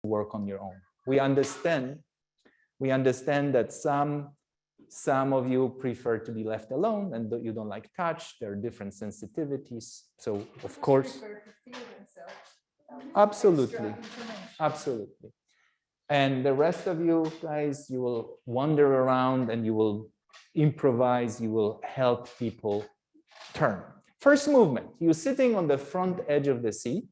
work on your own. We understand that some of you prefer to be left alone and you don't like touch. There are different sensitivities. So of course, absolutely, absolutely. And the rest of you guys, you will wander around and you will improvise, you will help people turn. First movement, you're sitting on the front edge of the seat,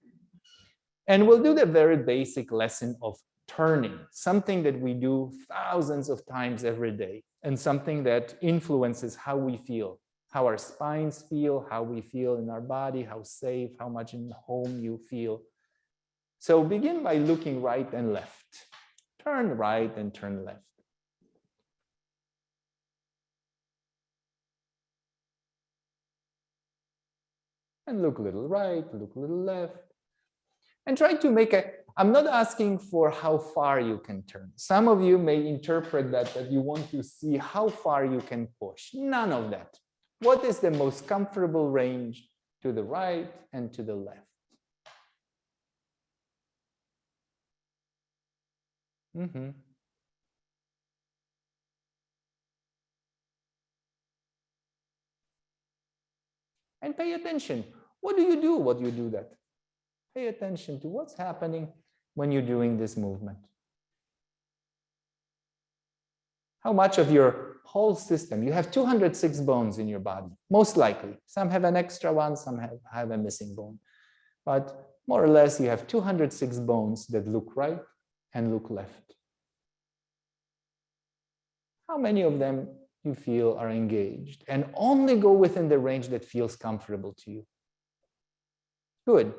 and we'll do the very basic lesson of turning, something that we do thousands of times every day, and something that influences how we feel, how our spines feel, how we feel in our body, how safe, how much in home you feel. So begin by looking right and left. Turn right and turn left. And look a little right, look a little left. And try to make I'm not asking for how far you can turn. Some of you may interpret that you want to see how far you can push. None of that. What is the most comfortable range to the right and to the left? Mm-hmm. And pay attention. What do you do? What do you do that? Pay attention to what's happening when you're doing this movement. How much of your whole system? You have 206 bones in your body, most likely. Some have an extra one, some have a missing bone. But more or less, you have 206 bones that look right and look left. How many of them you feel are engaged? And only go within the range that feels comfortable to you. Good.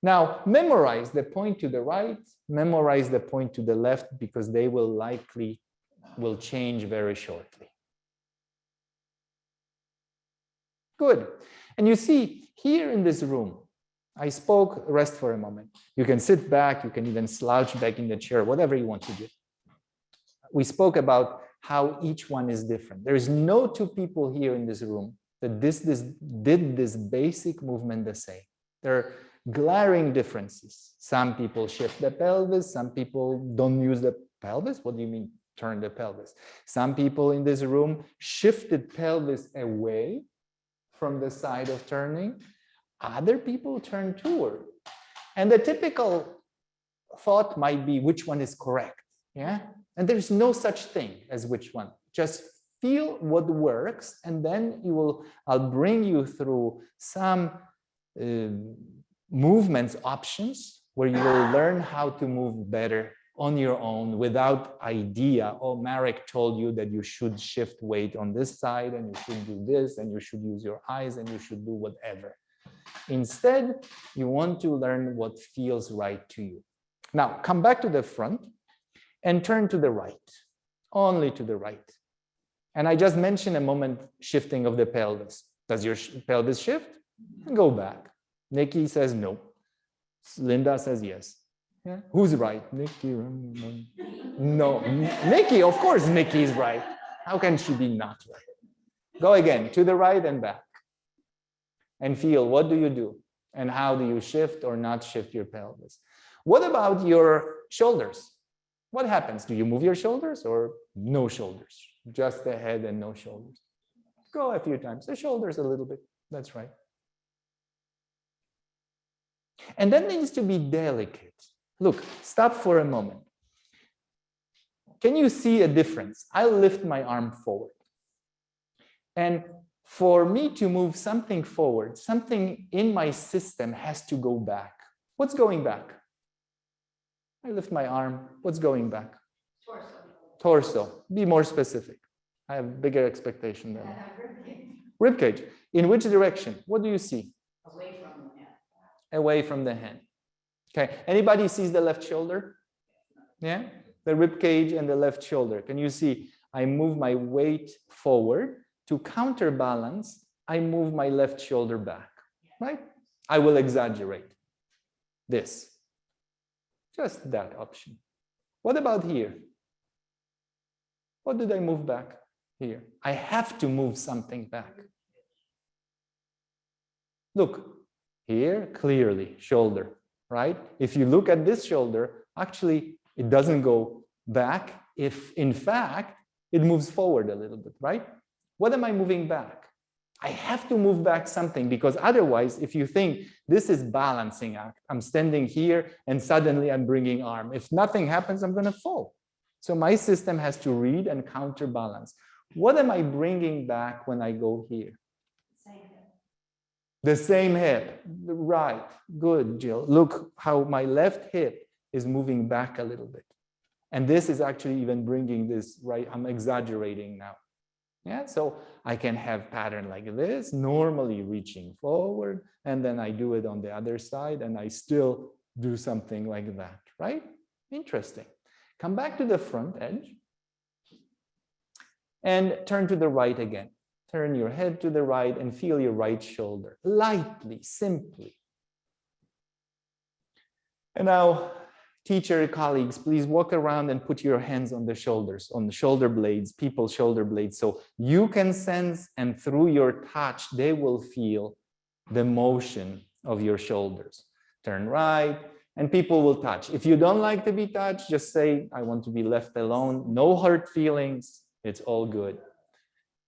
Now, memorize the point to the right, memorize the point to the left, because they will change very shortly. Good. And you see, here in this room, I spoke, rest for a moment. You can sit back, you can even slouch back in the chair, whatever you want to do. We spoke about how each one is different. There is no two people here in this room that did this basic movement the same. There are glaring differences. Some people shift the pelvis, some people don't use the pelvis. What do you mean, turn the pelvis? Some people in this room shifted pelvis away from the side of turning. Other people turn toward. And the typical thought might be which one is correct. Yeah? And there's no such thing as which one. Just feel what works, and then I'll bring you through some movements options where you will learn how to move better on your own without idea. Oh, Marek told you that you should shift weight on this side, and you should do this, and you should use your eyes, and you should do whatever. Instead, you want to learn what feels right to you. Now, come back to the front and turn to the right, only to the right. And I just mentioned a moment shifting of the pelvis. Does your pelvis shift? Go back. Nikki says no. Linda says yes. Yeah. Who's right? Nikki? No. Nikki, of course Nikki is right. How can she be not right? Go again, to the right and back. And feel, what do you do? And how do you shift or not shift your pelvis? What about your shoulders? What happens? Do you move your shoulders or no shoulders? Just the head and no shoulders. Go a few times. The shoulders a little bit. That's right. And that needs to be delicate. Look, stop for a moment. Can you see a difference? I'll lift my arm forward. And for me to move something forward, something in my system has to go back. What's going back? I lift my arm. What's going back? Torso. Torso. Be more specific. I have bigger expectation than that. Rib cage. In which direction? What do you see? Away from the hand. Away from the hand. Okay. Anybody sees the left shoulder? Yeah. The rib cage and the left shoulder. Can you see? I move my weight forward. To counterbalance, I move my left shoulder back. Right? I will exaggerate this. Just that option. What about here? What did I move back here? I have to move something back. Look, here, clearly, shoulder, right? If you look at this shoulder, actually it doesn't go back if in fact it moves forward a little bit, right? What am I moving back? I have to move back something, because otherwise, if you think this is balancing act, I'm standing here and suddenly I'm bringing arm. If nothing happens, I'm going to fall. So my system has to read and counterbalance. What am I bringing back when I go here? The same hip, right? Good, Jill. Look how my left hip is moving back a little bit. And this is actually even bringing this, right? I'm exaggerating now. Yeah, so I can have pattern like this, normally reaching forward, and then I do it on the other side, and I still do something like that, right? Interesting. Come back to the front edge and turn to the right again. Turn your head to the right and feel your right shoulder, lightly, simply. And now, teacher, colleagues, please walk around and put your hands on the shoulders, on the shoulder blades, people's shoulder blades, so you can sense, and through your touch, they will feel the motion of your shoulders. Turn right, and people will touch. If you don't like to be touched, just say, I want to be left alone. No hurt feelings. It's all good.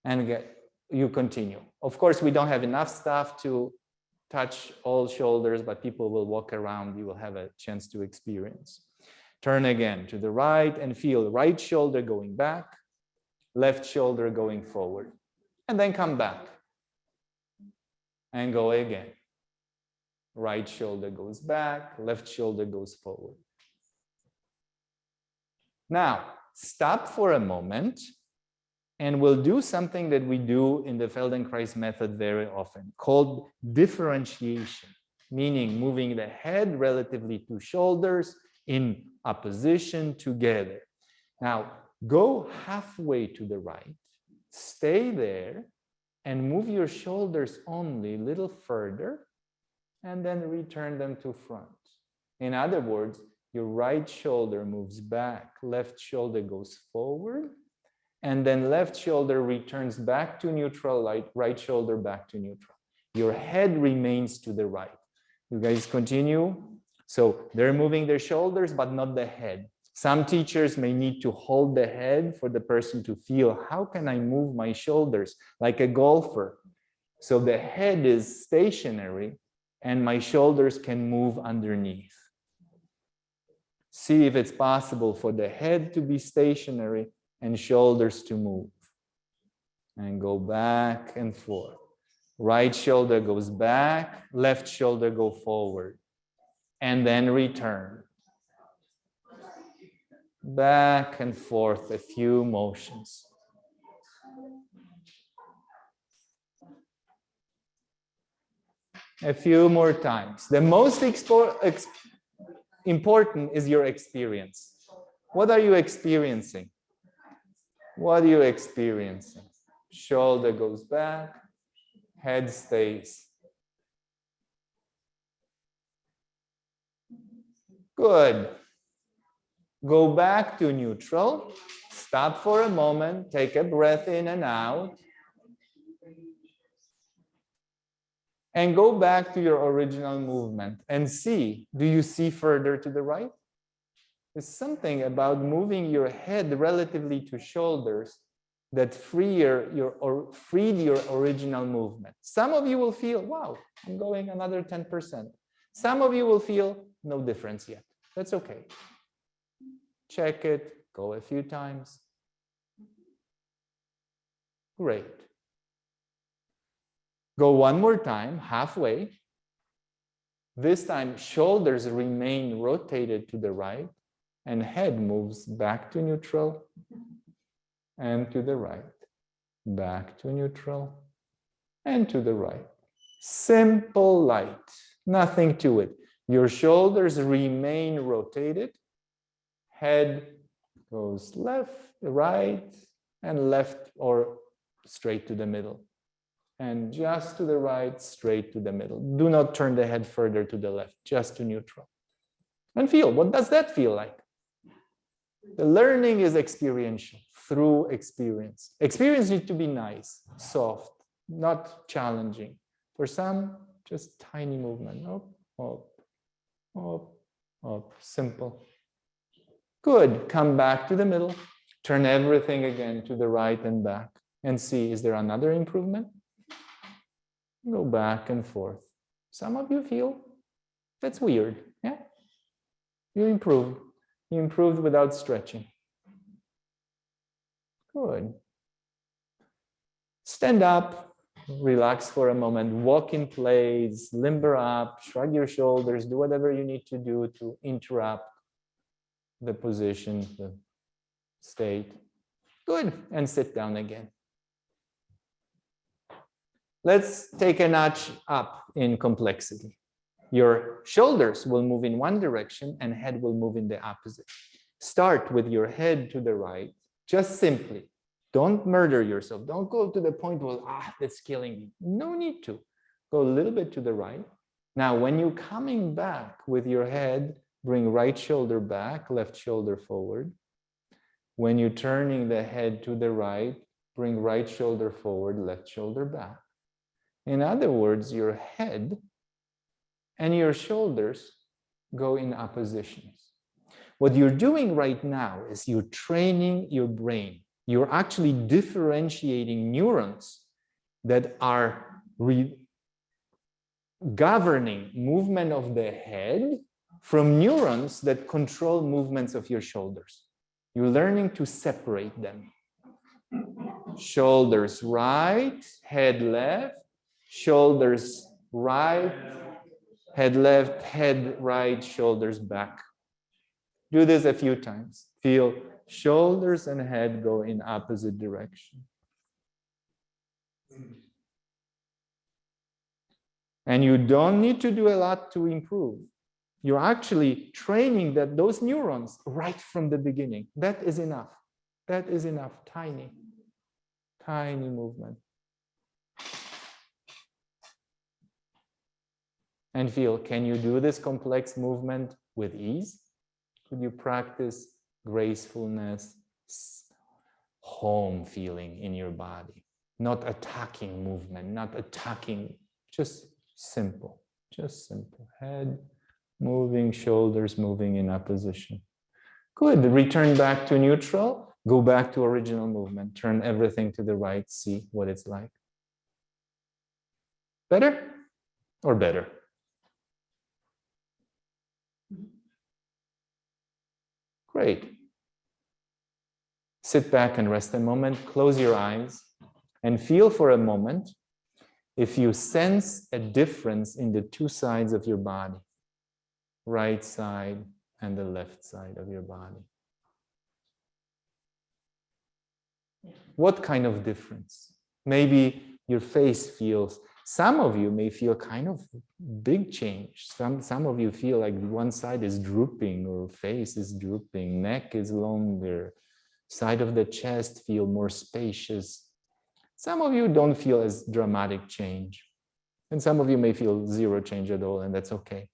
And you continue. Of course, we don't have enough staff to touch all shoulders, but people will walk around. You will have a chance to experience. Turn again to the right and feel right shoulder going back, left shoulder going forward. And then come back and go again. Right shoulder goes back, left shoulder goes forward. Now, stop for a moment, and we'll do something that we do in the Feldenkrais method very often, called differentiation, meaning moving the head relatively to shoulders in opposition together. Now, go halfway to the right, stay there, and move your shoulders only a little further, and then return them to front. In other words, your right shoulder moves back, left shoulder goes forward, and then left shoulder returns back to neutral, right shoulder back to neutral. Your head remains to the right. You guys continue. So they're moving their shoulders, but not the head. Some teachers may need to hold the head for the person to feel, how can I move my shoulders like a golfer? So the head is stationary and my shoulders can move underneath. See if it's possible for the head to be stationary and shoulders to move. And go back and forth. Right shoulder goes back, left shoulder go forward. And then return. Back and forth, a few motions. A few more times. The most important is your experience. What are you experiencing? What are you experiencing? Shoulder goes back, head stays. Good. Go back to neutral. Stop for a moment. Take a breath in and out. And go back to your original movement and see, do you see further to the right? There's something about moving your head relatively to shoulders that freed your original movement. Some of you will feel, wow, I'm going another 10%. Some of you will feel no difference yet. That's okay. Check it, go a few times. Great. Go one more time, halfway. This time, shoulders remain rotated to the right and head moves back to neutral and to the right. Back to neutral and to the right. Simple, light, nothing to it. Your shoulders remain rotated. Head goes left, right, and left or straight to the middle. And just to the right, straight to the middle. Do not turn the head further to the left, just to neutral. And feel, what does that feel like? The learning is experiential, through experience. Experience needs to be nice, soft, not challenging. For some, just tiny movement. Up, up, up, up, simple. Good. Come back to the middle. Turn everything again to the right and back. And see, is there another improvement? Go back and forth. Some of you feel that's weird. Yeah? You improved. You improved without stretching. Good. Stand up, relax for a moment, walk in place, limber up, shrug your shoulders, do whatever you need to do to interrupt the position, the state. Good. And sit down again. Let's take a notch up in complexity. Your shoulders will move in one direction and head will move in the opposite. Start with your head to the right, just simply. Don't murder yourself. Don't go to the point where, that's killing me. No need to. Go a little bit to the right. Now, when you're coming back with your head, bring right shoulder back, left shoulder forward. When you're turning the head to the right, bring right shoulder forward, left shoulder back. In other words, your head and your shoulders go in oppositions. What you're doing right now is you're training your brain. You're actually differentiating neurons that are governing movement of the head from neurons that control movements of your shoulders. You're learning to separate them. Shoulders right, head left, shoulders right, head left, head right, shoulders back. Do this a few times. Feel shoulders and head go in opposite direction. And you don't need to do a lot to improve. You're actually training those neurons right from the beginning. That is enough. That is enough. Tiny, tiny movement. And feel, can you do this complex movement with ease? Could you practice gracefulness, home feeling in your body? Not attacking movement, not attacking, just simple, head moving, shoulders moving in opposition. Good, return back to neutral, go back to original movement, turn everything to the right, see what it's like. Better or better? Great. Sit back and rest a moment, close your eyes, and feel for a moment if you sense a difference in the two sides of your body, right side and the left side of your body. What kind of difference? Maybe your face feels, some of you may feel kind of big change. Some of you feel like one side is drooping or face is drooping, neck is longer, side of the chest feel more spacious. Some of you don't feel as dramatic change. And some of you may feel zero change at all, and that's okay.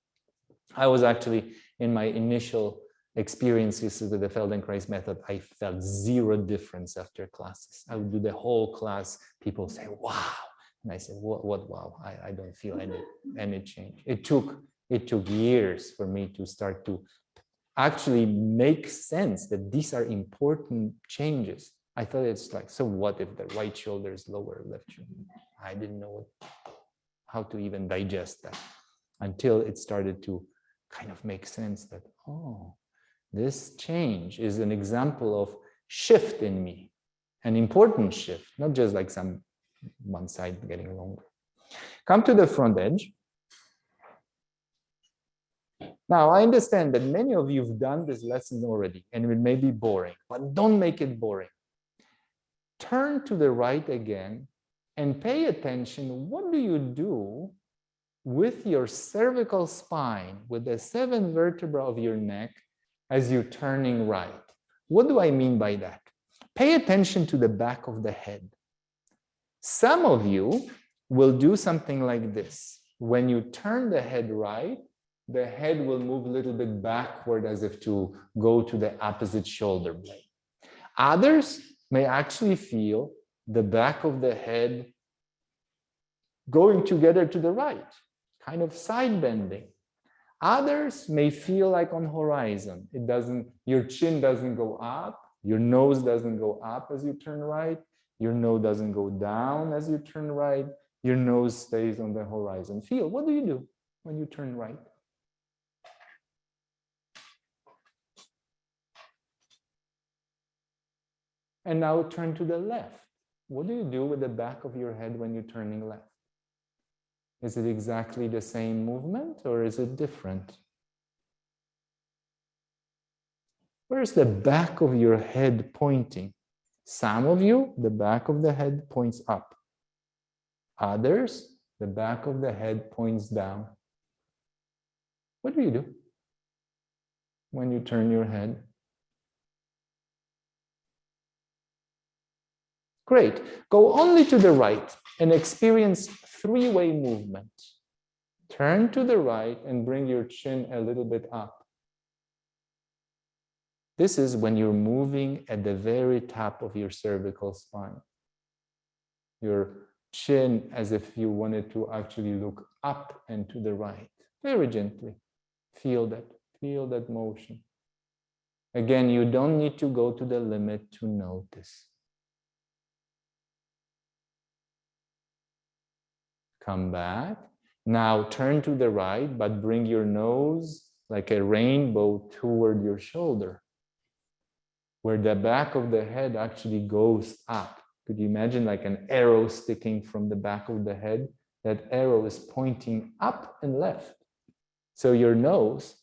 I was actually, in my initial experiences with the Feldenkrais method, I felt zero difference after classes. I would do the whole class, people say, wow. And I said, what wow? I don't feel any change. It took years for me to start to actually make sense that these are important changes. I thought it's like, so what if the right shoulder is lower, left shoulder? I didn't know how to even digest that until it started to kind of make sense that, oh, this change is an example of shift in me, an important shift, not just like some one side getting longer. Come to the front edge. Now, I understand that many of you have done this lesson already, and it may be boring, but don't make it boring. Turn to the right again and pay attention. What do you do with your cervical spine, with the 7 vertebrae of your neck as you're turning right? What do I mean by that? Pay attention to the back of the head. Some of you will do something like this. When you turn the head right, the head will move a little bit backward as if to go to the opposite shoulder blade. Others may actually feel the back of the head going together to the right, kind of side bending. Others may feel like on horizon. It doesn't, your chin doesn't go up, your nose doesn't go up as you turn right, your nose doesn't go down as you turn right, your nose stays on the horizon. Feel, what do you do when you turn right? And now turn to the left. What do you do with the back of your head when you're turning left? Is it exactly the same movement or is it different? Where's the back of your head pointing? Some of you, the back of the head points up. Others, the back of the head points down. What do you do when you turn your head? Great. Go only to the right and experience three-way movement. Turn to the right and bring your chin a little bit up. This is when you're moving at the very top of your cervical spine. Your chin as if you wanted to actually look up and to the right. Very gently. Feel that motion. Again, you don't need to go to the limit to notice. Come back. Now turn to the right, but bring your nose like a rainbow toward your shoulder, where the back of the head actually goes up. Could you imagine like an arrow sticking from the back of the head? That arrow is pointing up and left. So your nose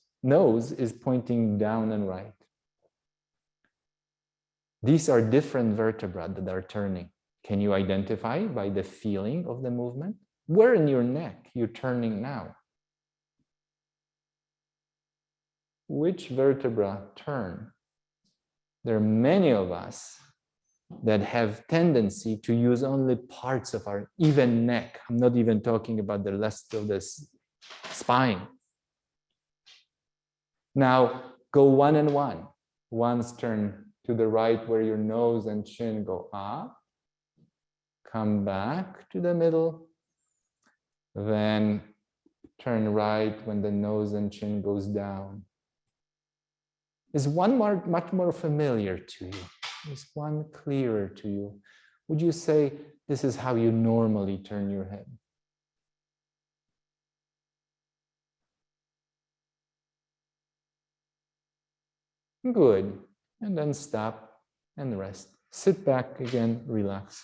is pointing down and right. These are different vertebrae that are turning. Can you identify by the feeling of the movement? Where in your neck you're turning now? Which vertebra turn? There are many of us that have tendency to use only parts of our even neck. I'm not even talking about the rest of the spine. Now go one and one. Once turn to the right where your nose and chin go up. Come back to the middle. Then turn right when the nose and chin goes down. Is one much more familiar to you? Is one clearer to you? Would you say this is how you normally turn your head? Good. And then stop and rest. Sit back again, relax.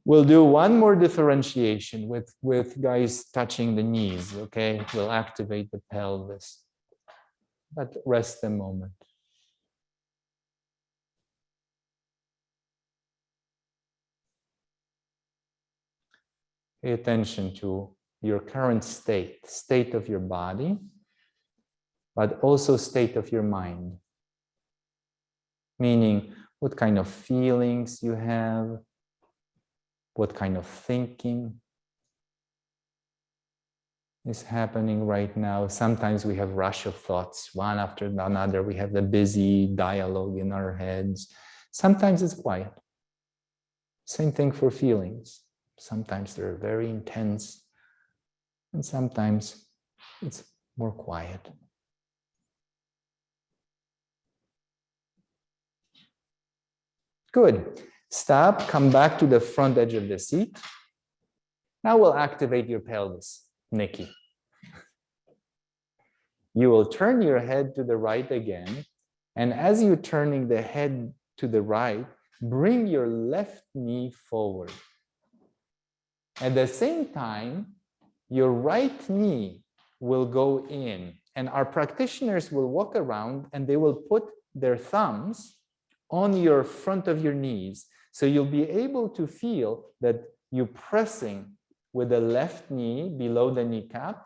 We'll do one more differentiation with guys touching the knees, okay? We'll activate the pelvis. But rest a moment. Pay attention to your current state of your body, but also state of your mind. Meaning, what kind of feelings you have, what kind of thinking is happening right now. Sometimes we have rush of thoughts, one after another. We have the busy dialogue in our heads. Sometimes it's quiet. Same thing for feelings. Sometimes they're very intense, and sometimes it's more quiet. Good. Stop, come back to the front edge of the seat. Now we'll activate your pelvis, Nikki. You will turn your head to the right again, and as you're turning the head to the right, bring your left knee forward. At the same time, your right knee will go in, and our practitioners will walk around and they will put their thumbs on your front of your knees. So you'll be able to feel that you're pressing with the left knee below the kneecap,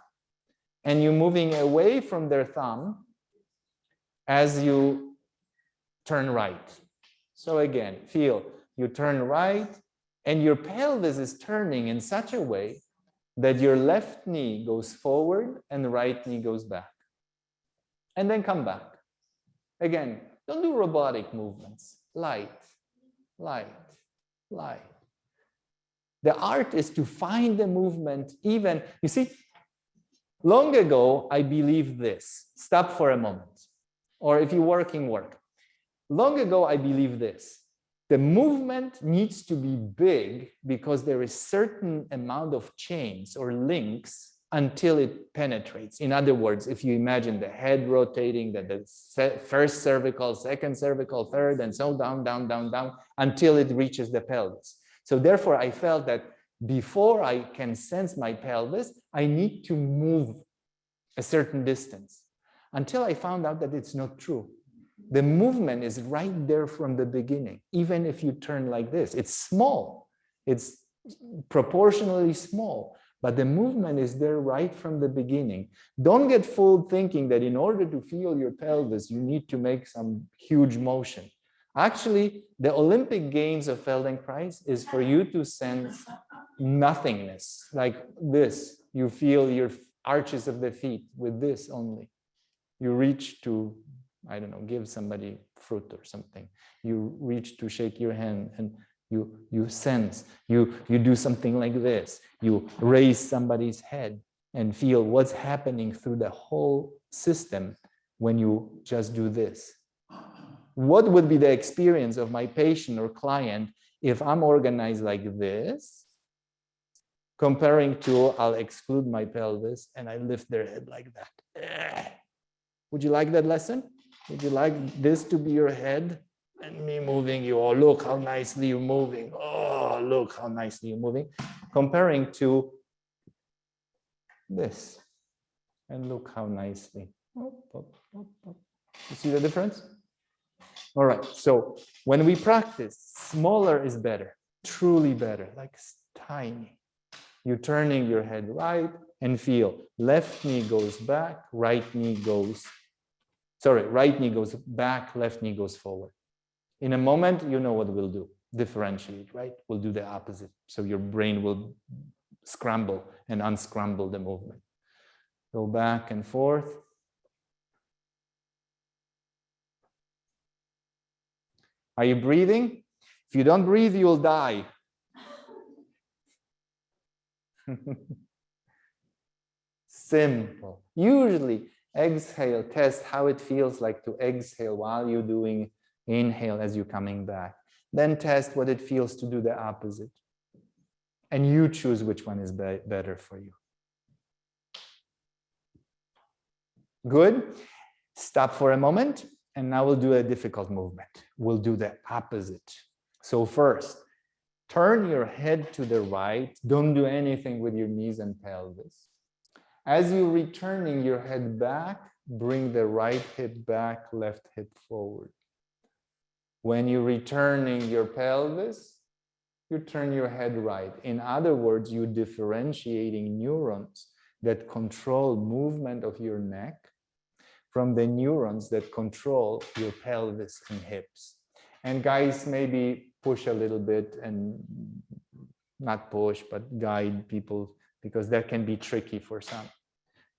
and you're moving away from their thumb as you turn right. So again, feel you turn right, and your pelvis is turning in such a way that your left knee goes forward and the right knee goes back. And then come back. Again, don't do robotic movements. Light, light, light. The art is to find the movement even, you see, Long ago, I believed this. Stop for a moment. Or if you're working, work. Long ago, I believed this. The movement needs to be big because there is certain amount of chains or links until it penetrates. In other words, if you imagine the head rotating, the first cervical, second cervical, third, and so down, down, down, down, until it reaches the pelvis. So therefore, I felt that before I can sense my pelvis, I need to move a certain distance, until I found out that it's not true. The movement is right there from the beginning. Even if you turn like this, it's small. It's proportionally small, but the movement is there right from the beginning. Don't get fooled thinking that in order to feel your pelvis, you need to make some huge motion. Actually, the Olympic Games of Feldenkrais is for you to sense nothingness, like this. You feel your arches of the feet with this only. You reach to, I don't know, give somebody fruit or something. You reach to shake your hand and you sense. You do something like this. You raise somebody's head and feel what's happening through the whole system when you just do this. What would be the experience of my patient or client if I'm organized like this, comparing to I'll exclude my pelvis and I lift their head like that? Would you like that lesson? Would you like this to be your head and me moving you? Oh, look how nicely you're moving. Oh, look how nicely you're moving. Comparing to this. And look how nicely. You see the difference? All right. So when we practice, smaller is better, truly better, like tiny. You're turning your head right and feel left knee goes back, right knee goes back, left knee goes forward. In a moment, you know what we'll do. Differentiate, right? We'll do the opposite. So your brain will scramble and unscramble the movement. Go back and forth. Are you breathing? If you don't breathe, you'll die. Simple. Usually, exhale, test how it feels like to exhale while you're doing inhale as you're coming back. Then test what it feels to do the opposite. And you choose which one is better for you. Good. Stop for a moment. And now we'll do a difficult movement. We'll do the opposite. So first, turn your head to the right. Don't do anything with your knees and pelvis. As you're returning your head back, bring the right hip back, left hip forward. When you're returning your pelvis, you turn your head right. In other words, you're differentiating neurons that control movement of your neck from the neurons that control your pelvis and hips. And guys, maybe push a little bit and not push, but guide people, because that can be tricky for some.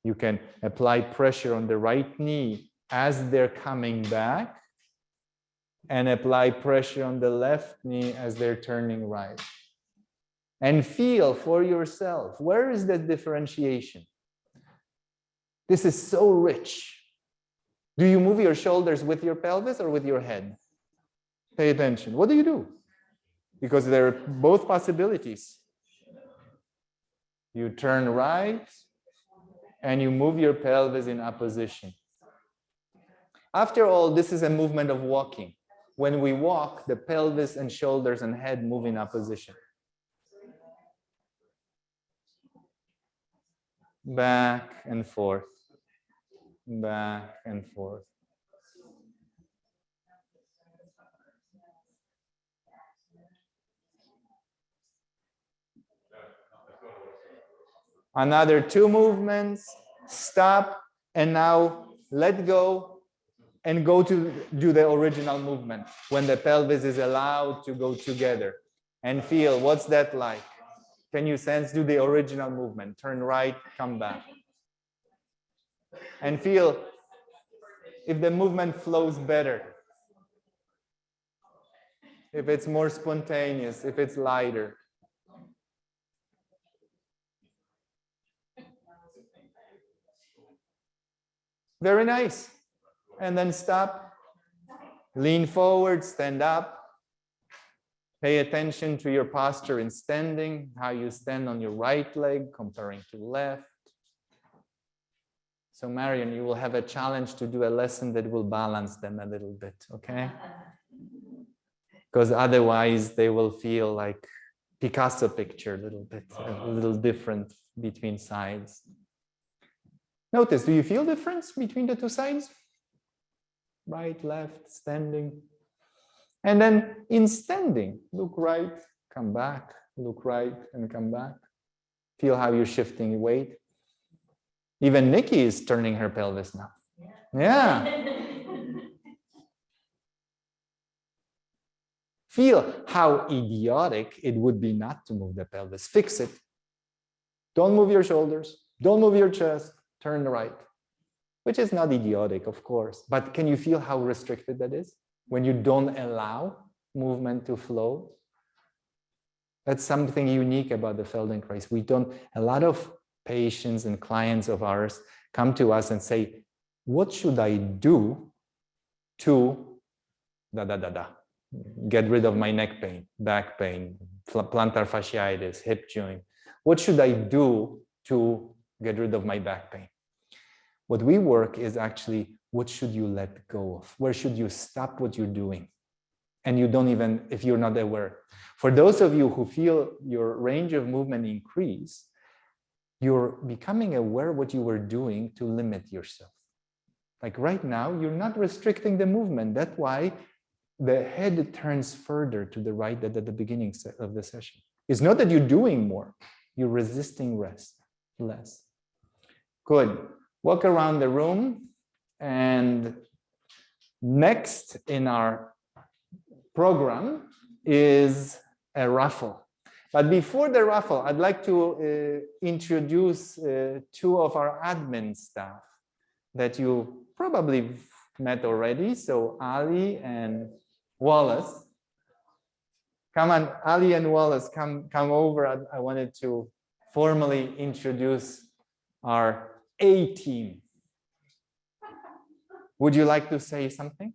You can apply pressure on the right knee as they're coming back and apply pressure on the left knee as they're turning right. And feel for yourself, where is that differentiation? This is so rich. Do you move your shoulders with your pelvis or with your head? Pay attention. What do you do? Because there are both possibilities. You turn right and you move your pelvis in opposition. After all, this is a movement of walking. When we walk, the pelvis and shoulders and head move in opposition. Back and forth. Back and forth. Another 2 movements, stop, and now let go and go to do the original movement when the pelvis is allowed to go together. And feel, what's that like? Can you sense? Do the original movement. Turn right, come back. And feel if the movement flows better. If it's more spontaneous, if it's lighter. Very nice. And then stop. Lean forward, stand up. Pay attention to your posture in standing, how you stand on your right leg comparing to left. So Marion, you will have a challenge to do a lesson that will balance them a little bit, okay? Because otherwise they will feel like Picasso picture a little bit, a little different between sides. Notice, do you feel difference between the two sides? Right, left, standing. And then in standing, look right, come back, look right and come back. Feel how you're shifting weight. Even Nikki is turning her pelvis now. Yeah. Feel how idiotic it would be not to move the pelvis. Fix it. Don't move your shoulders. Don't move your chest. Turn right. Which is not idiotic, of course. But can you feel how restricted that is? When you don't allow movement to flow? That's something unique about the Feldenkrais. We don't, a lot of patients and clients of ours come to us and say, what should I do to get rid of my neck pain, back pain, plantar fasciitis, hip joint? What should I do to get rid of my back pain? What we work is actually, what should you let go of? Where should you stop what you're doing? And you don't even, if you're not aware. For those of you who feel your range of movement increase, you're becoming aware what you were doing to limit yourself. Like right now, you're not restricting the movement. That's why the head turns further to the right than at the beginning of the session. It's not that you're doing more, you're resisting less. Good. Walk around the room, and next in our program is a raffle. But before the raffle, I'd like to introduce two of our admin staff that you probably met already. So Ali and Wallace. Come on, Ali and Wallace, come over. I wanted to formally introduce our A team. Would you like to say something?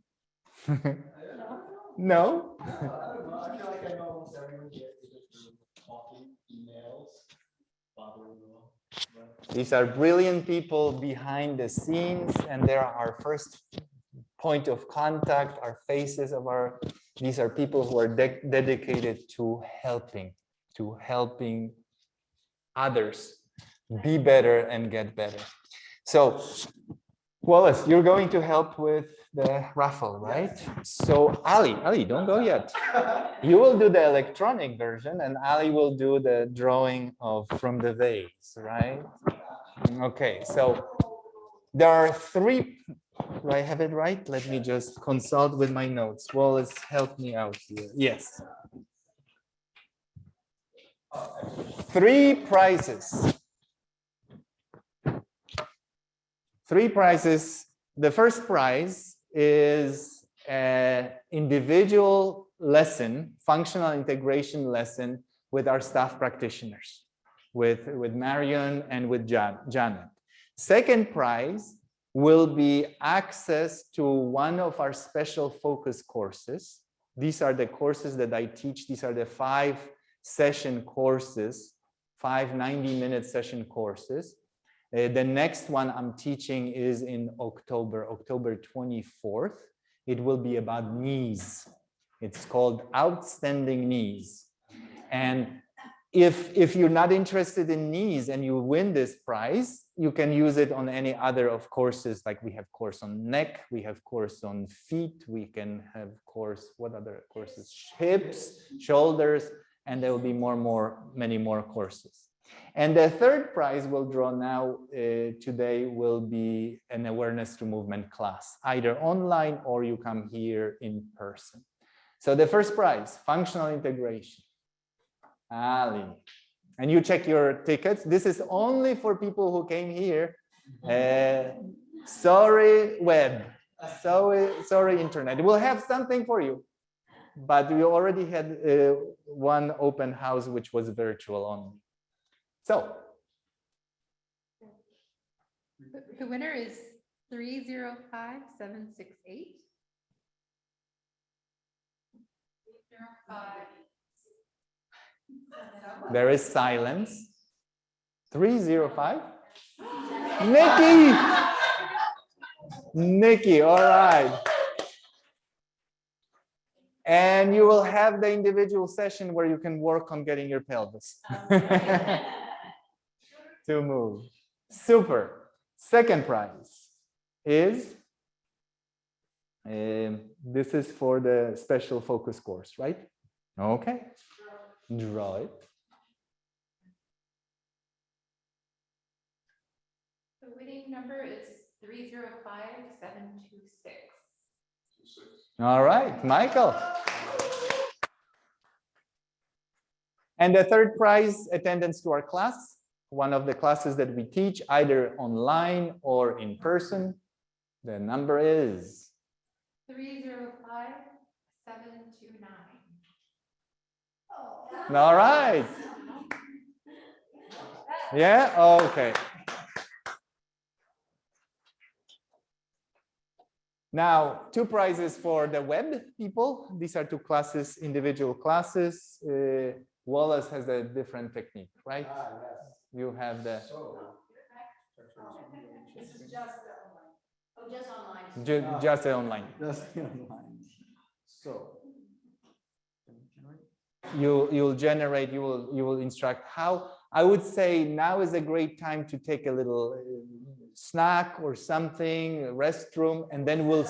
No? I feel like I know almost everyone here is just talking, emails, bothering them. These are brilliant people behind the scenes, and they're our first point of contact, our faces of our, these are people who are dedicated to helping others be better and get better. So Wallace, you're going to help with the raffle, right? Yes. So Ali, don't go yet. You will do the electronic version, and Ali will do the drawing of from the vase, right? Okay, so there are three. Do I have it right? Let me just consult with my notes. Wallace, help me out here. Yes. 3 prizes. 3 prizes. The first prize is an individual lesson, functional integration lesson with our staff practitioners, with Marion and with Janet. Second prize will be access to one of our special focus courses. These are the courses that I teach. These are the 5 session courses, 5 90-minute session courses. The next one I'm teaching is in October 24th. It will be about knees. It's called Outstanding Knees. And if you're not interested in knees and you win this prize, you can use it on any other of courses. Like we have course on neck, we have course on feet, we can have course, what other courses? Hips, shoulders, and there will be many more courses. And the third prize we'll draw now today will be an awareness to movement class, either online or you come here in person. So the first prize, functional integration. Ali, and you check your tickets. This is only for people who came here. Sorry, web. Sorry, internet. We'll have something for you, but we already had one open house, which was virtual only. So the winner is 305768. 305. There is silence. 305. Nikki! Nikki, all right. And you will have the individual session where you can work on getting your pelvis to move. Super. Second prize is, this is for the special focus course, right? Okay. Draw it. The winning number is 305726. All right, Michael. And the third prize, attendance to our class, one of the classes that we teach either online or in person. The number is 305729. all right. Yeah, okay. Now, two prizes for the web people. These are two classes, individual classes. Wallace has a different technique, right? Yes. You have the So. This is just online. Oh, just online. just the online. Just online. So. You'll generate. You will instruct how. I would say now is a great time to take a little snack or something, a restroom, and then we'll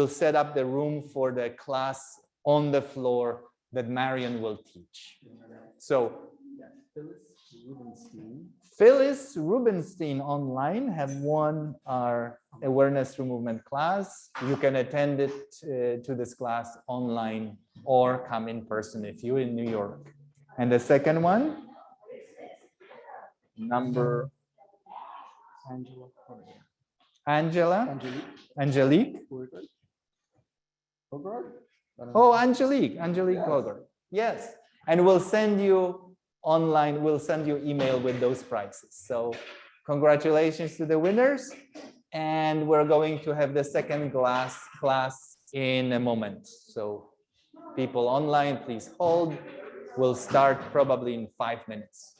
set up the room for the class on the floor that Marion will teach. So Phyllis Rubenstein online have won our awareness through movement class. You can attend it to this class online or come in person if you're in New York. And the second one, number Angelique. Oh, Angelique Hogarth. Yes. And we'll send you online, we'll send you email with those prizes. So congratulations to the winners. And we're going to have the second class in a moment. So people online, please hold. We'll start probably in 5 minutes.